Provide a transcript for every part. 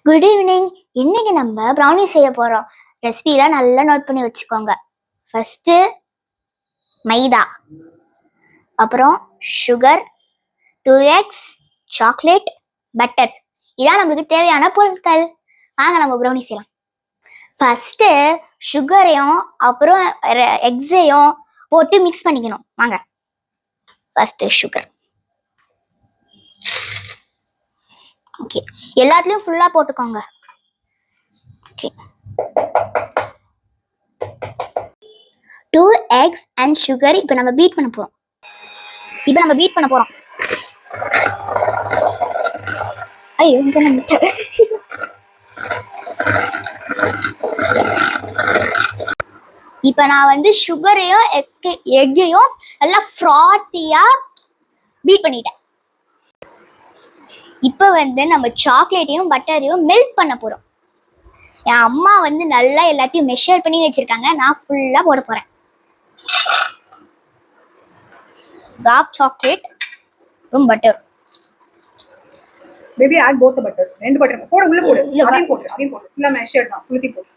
Good evening. இன்னைக்கு நம்ம brownie செய்ய போறோம். ரெசிபிலாம் நல்லா நோட் பண்ணி வச்சுக்கோங்க. ஃபர்ஸ்ட் மைதா, அப்புறம் சுகர், 2 eggs, சாக்லேட், பட்டர். இதான் நம்மளுக்கு தேவையான பொருட்கள். வாங்க நம்ம ப்ரௌனி செய்யலாம். ஃபர்ஸ்ட் சுகரையும் அப்புறம் எக்ஸையும் போட்டு மிக்ஸ் பண்ணிக்கணும். வாங்க. First sugar. ஓகே, எல்லாத்துலயும் ஃபுல்லா போட்டுக்கோங்க. Okay, 2 eggs and sugar. இப்போ நம்ம பீட் பண்ண போறோம். ஐயோ, இங்க நம்ம இப்போ நான் வந்து சுகரையும் எக்கையும் நல்லா ஃப்ராத்தியா பீட் பண்ணிட்டேன். இப்போ வந்து நம்ம சாக்லேட்டையும் பட்டரையும் மெல்ட் பண்ண போறோம். என் அம்மா வந்து நல்லா எல்லாத்தையும் மெஷர் பண்ணி வச்சிருக்காங்க. நான் ஃபுல்லா போட போறேன். டார்க் சாக்லேட் அப்புறம் butter. Maybe add both the butters. ரெண்டு பட்டர் போடு, உள்ள போடு. அதையும் போடு. ஃபுல்லா மெஷர் தான்.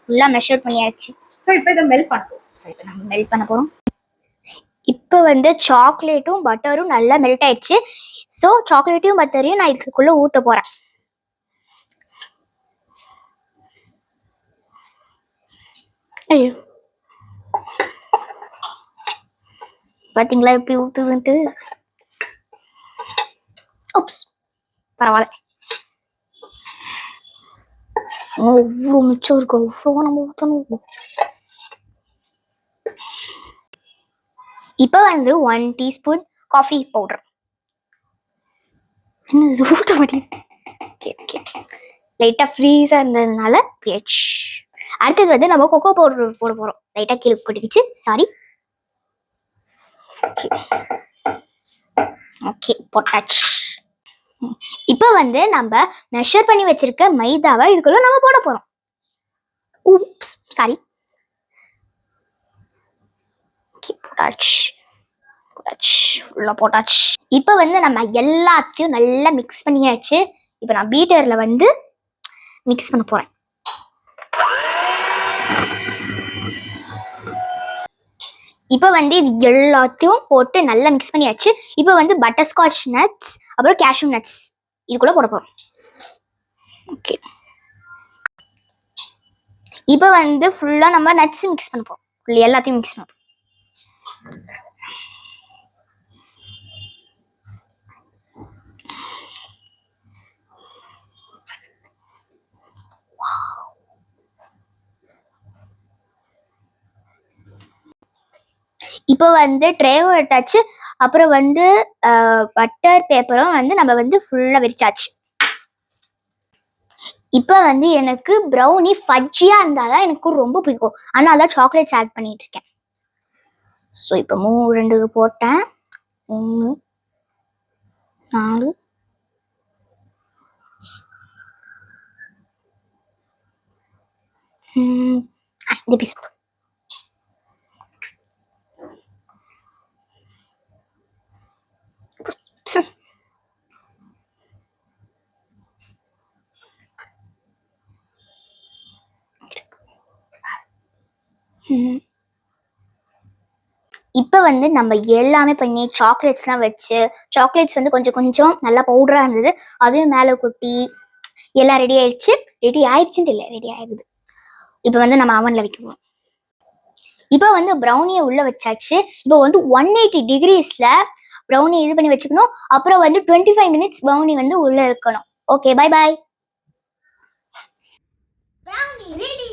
ஃபுல்லா மெஷர் பண்ணியாச்சு. சோ இப்போ இத மெல்ட் பண்ணுவோம். இப்போ நம்ம மெல்ட் பண்ண போறோம். இப்போ வந்து சாக்லேட்டும் பட்டரும் நல்லா மெல்ட் ஆயிடுச்சு. ஸோ சாக்லேட்டையும் பட்டரையும் நான் இதுக்குள்ள ஊற்ற போறேன். ஐயோ, பாத்தீங்களா எப்படி ஊத்துதுன்ட்டு? பரவாயில்ல, எவ்வளோ மிச்சம் இருக்கு, அவ்வளோ நம்ம ஊற்றணும். இப்போ வந்து 1 teaspoon காஃபி பவுடர். என்ன இது ஊற்ற மாட்டேன், லைட்டாக ஃப்ரீஸாக இருந்ததுனால பிஹெச். அடுத்தது வந்து நம்ம கொக்கோ பவுடர் போட போகிறோம். லைட்டாக கீழே கொட்டிக்கிச்சு, சாரி. ஓகே, போட்டாச்சு. இப்போ வந்து நம்ம மெஷர் பண்ணி வச்சிருக்க மைதாவை இதுக்குள்ள நம்ம போட போறோம். Oops, sorry. போட்டாச்சு. இப்போ வந்து நம்ம எல்லாத்தையும் நல்லா மிக்ஸ் பண்ணியாச்சு. இப்போ நான் பீட்டர்ல வந்து மிக்ஸ் பண்ண போறேன். இப்போ வந்து இது எல்லாத்தையும் போட்டு நல்லா மிக்ஸ் பண்ணியாச்சு. இப்போ வந்து பட்டர்ஸ்காட்ச் நட்ஸ் அப்புறம் கேஷ்யூ நட்ஸ் இதுக்குள்ள போட போறோம். ஓகே, இப்போ வந்து ஃபுல்லா நம்ம நட்ஸ் மிக்ஸ் பண்ண போறோம். எல்லாத்தையும் மிக்ஸ் பண்ண போறோம். இப்போ வந்து ட்ரேவும் எடுத்தாச்சு. அப்புறம் வந்து பட்டர் பேப்பரும் வந்து நம்ம வந்து ஃபுல்லா விரிச்சாச்சு. இப்போ வந்து எனக்கு ப்ரௌனி ஃபட்ஜியா இருந்தாதான் எனக்கு ரொம்ப பிடிக்கும். ஆனால் அதான் சாக்லேட்ஸ் ஆட் பண்ணிட்டு இருக்கேன். ஸோ இப்போ 2 போட்டேன். 3 4 இந்த பீஸ். இப்போ வந்து நம்ம எல்லாமே பண்ணி சாக்லேட்ஸ்லாம் வச்சு, சாக்லேட்ஸ் வந்து கொஞ்சம் கொஞ்சம் நல்லா பவுடராக இருந்தது, அதையும் மேலே கொட்டி எல்லாம் ரெடி ஆயிடுச்சு. ரெடி ஆயிடுச்சுன்னு இல்லை, ரெடி ஆயிடுது. இப்போ வந்து நம்ம அவனில் வைக்குவோம். இப்போ வந்து ப்ரௌனியை உள்ள வச்சாச்சு. இப்போ வந்து 180 degreesல ப்ரௌனி இது பண்ணி வச்சுக்கணும். அப்புறம் வந்து 25 minutes ப்ரௌனி வந்து உள்ள இருக்கணும். Okay, bye bye. Brownie ready.